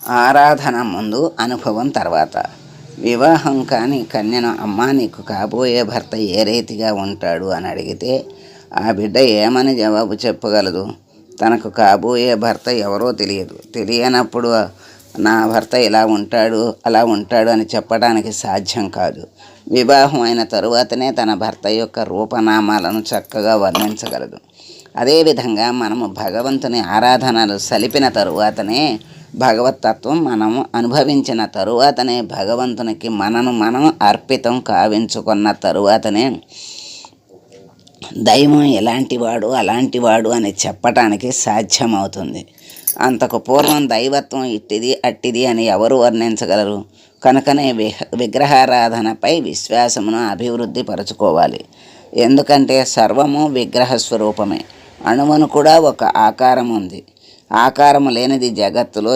ఆరాధన ముందు, అనుభవం తర్వాత. వివాహం కాని కన్యను అమ్మా నీకు కాబోయే భర్త ఏ రీతిగా ఉంటాడు అని అడిగితే ఆ బిడ్డ ఏమని జవాబు చెప్పగలదు? తనకు కాబోయే భర్త ఎవరో తెలియనప్పుడు నా భర్త ఇలా ఉంటాడు అలా ఉంటాడు అని చెప్పడానికి సాధ్యం కాదు. వివాహం అయిన తరువాతనే తన భర్త యొక్క రూపనామాలను చక్కగా వర్ణించగలదు. అదేవిధంగా మనము భగవంతుని ఆరాధనలు సలిపిన తరువాతనే, భగవతత్వం మనము అనుభవించిన తరువాతనే, భగవంతునికి మనం అర్పితం కావించుకున్న తరువాతనే దైవం ఎలాంటివాడు అలాంటివాడు అని చెప్పటానికి సాధ్యమవుతుంది. అంతకు పూర్వం దైవత్వం ఇట్టిది అట్టిది అని ఎవరు వర్ణించగలరు? కనుకనే విగ్రహారాధనపై విశ్వాసమును అభివృద్ధి పరచుకోవాలి. ఎందుకంటే సర్వము విగ్రహ స్వరూపమే. అణువును కూడా ఒక ఆకారం ఉంది. ఆకారము లేనిది జగత్తులో